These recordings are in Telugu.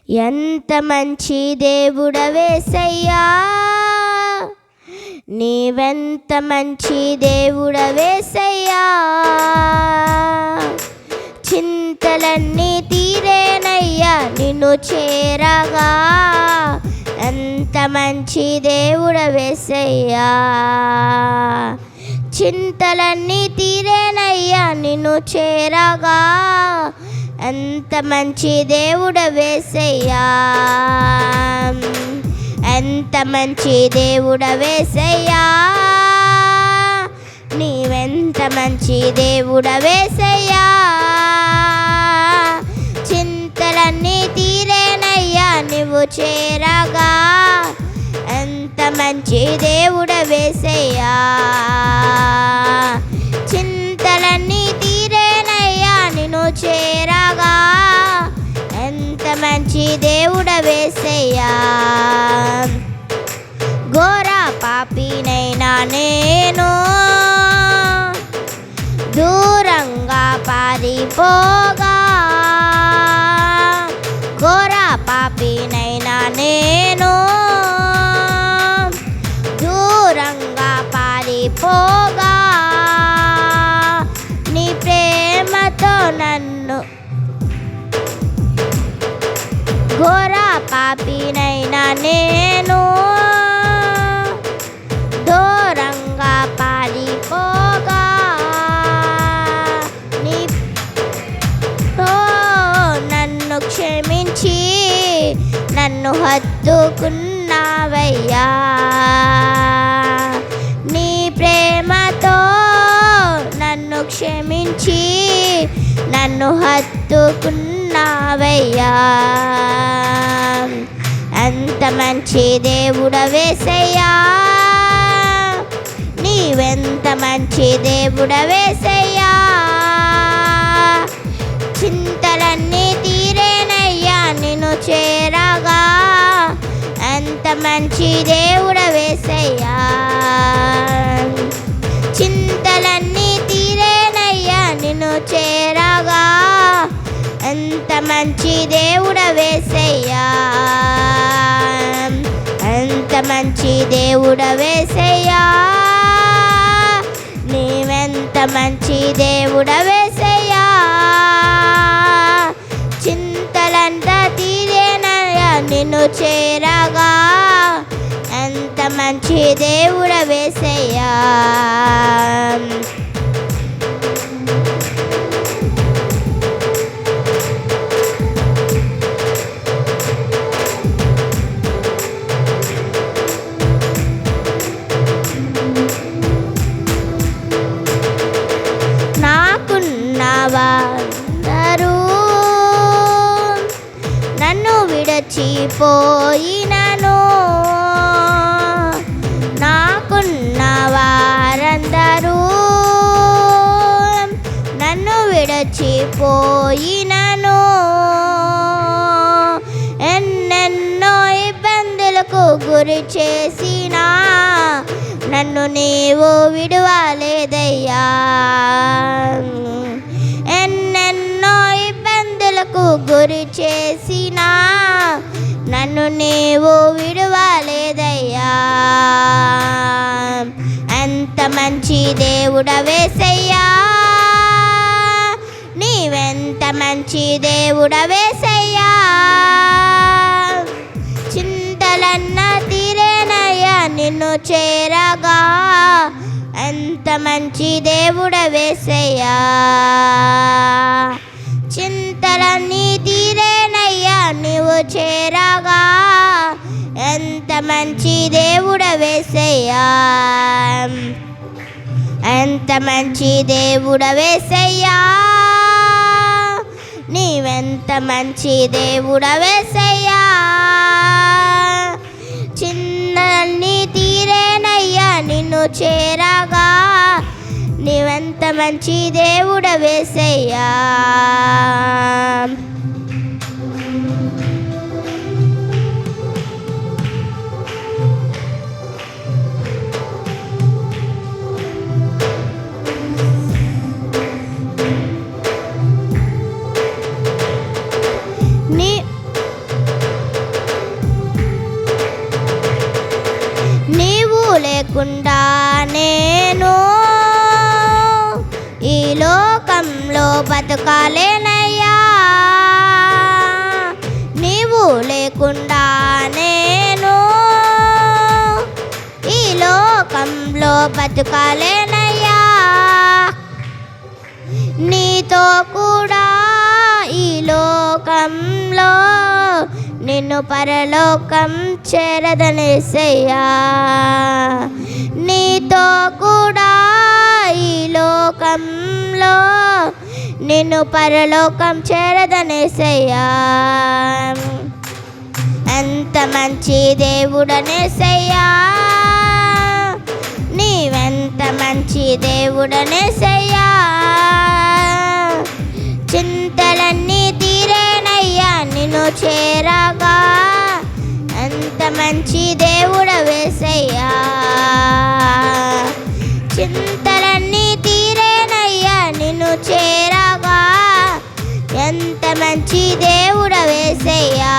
ఎంత మంచి దేవుడవేసయ్యా, నీవెంత మంచి దేవుడవేసయ్యా. చింతలన్నీ తీరేనయ్యా నిన్ను చేరగా, ఎంత మంచి దేవుడవేసయ్యా. చింతలన్నీ తీరేనయ్యా నిన్ను చేరగా, ఎంత మంచి దేవుడవేసయ్యా. ఎంత మంచి దేవుడవేసయ్యా, నీవెంత మంచి దేవుడవేసయ్యా. చింతలన్నీ తీరేనయ్యా నువ్వు చేరగా, ఎంత మంచి దేవుడవేసయ్యా. చింతలన్నీ తీరేనయ్యా నిన్ను చేరగా, ఎంత మంచి దేవుడవేసయ్యా. ఘోర పాపినైనా నేను దూరంగా పారిపోగా, ఘోర పాపినైనా నేను దూరంగా పారిపోగా, నీ ప్రేమతో నన్ను, ఘోర పాపినైనా నేను దూరంగా పారిపోగా, నీతో నన్ను క్షమించి నన్ను హత్తుకున్నావయ్యా. నీ ప్రేమతో నన్ను క్షమించి నన్ను హత్తుకున్నావయ్యా. ఎంత మంచి దేవుడవేసయ్యా, నీవెంత మంచి దేవుడవేసయ్యా. చింతలన్నీ తీరేనయ్యా నిన్ను చేరగా, ఎంత మంచి దేవుడవేసయ్యా. చింతలన్నీ తీరేనయ్యా నిన్ను చేరగా, ఎంత మంచి దేవుడవేసయ్యా. ఎంత మంచి దేవుడవేసయ్యా, నీవెంత మంచి దేవుడవేసయ్యా. చింతలంతా తీరేనయ్యా నిన్ను చేరగా, ఎంత మంచి దేవుడవేసయ్యా. నాకున్నవారందరూ నన్ను విడచిపోయినను, నాకున్నవారందరూ నన్ను విడచిపోయినను, ఎన్నెన్నో ఇబ్బందులకు గురి చేసినా నన్ను నీవు విడువలేదయ్యా. ఎన్నెన్నో ఇబ్బందులకు గురి చేసినా నన్ను నీవు విడువలేదయ్యా. ఎంత మంచి దేవుడవేసయ్యా, నీవెంత మంచి దేవుడవేసయ్యా. చింతలన్నా తీరేనయ్యా నిన్ను చేరగా, ఎంత మంచి దేవుడవేసయ్యా. చింతలన్నీ తీరేనయ్యా నువ్వు చేరగా, ఎంత మంచి దేవుడవేసయ్యా. ఎంత మంచి దేవుడవేసయ్యా, నీవెంత మంచి దేవుడవేసయ్యా. చింతలన్నీ తీరేనయ్యా నిన్ను చేరగా, నీవెంత మంచి దేవుడవేసయ్యా. లేకుండా నేను ఈ లోకంలో బతకాలేనయ్యా, నీవు లేకుండా నేను ఈ లోకంలో బతకాలేనయ్యా, నీతో కూడా ఈ లోకంలో నిన్ను పరలోకం చేరదనేసయ్యా, నీతో కూడా ఈ లోకంలో నిన్ను పరలోకం చేరదనేసయ్యా. ఎంత మంచి దేవుడనేసయ్యా, నీవెంత మంచి దేవుడనేసయ్యా, చింతలన్నీ తీరేనయ్యా నిన్ను చేరగా, ఎంత మంచి దేవుడవేసయ్యా, చింతలన్నీ తీరేనయ్యా నిన్ను చేరగా, ఎంత మంచి దేవుడవేసయ్యా,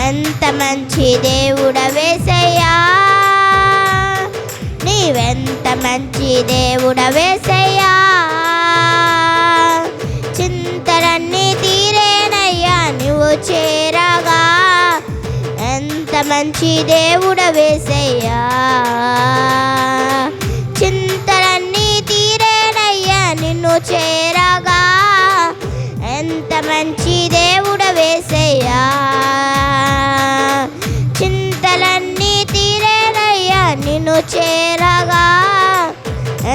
ఎంత మంచి దేవుడవేసయ్యా, నీవెంత మంచి దేవుడవేసయ్యా, చింతలన్నీ తీరేనయ్యా నువ్వు చేరగా, ఎంత మంచి దేవుడవేసయ్యా, చింతలన్నీ తీరేనయ్యా నిన్ను చేరగా, ఎంత మంచి దేవుడవేసయ్యా, చింతలన్నీ తీరేనయ్యా నిన్ను చేరగా,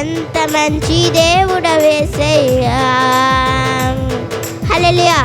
ఎంత మంచి దేవుడవేసయ్యా. హల్లెలూయా.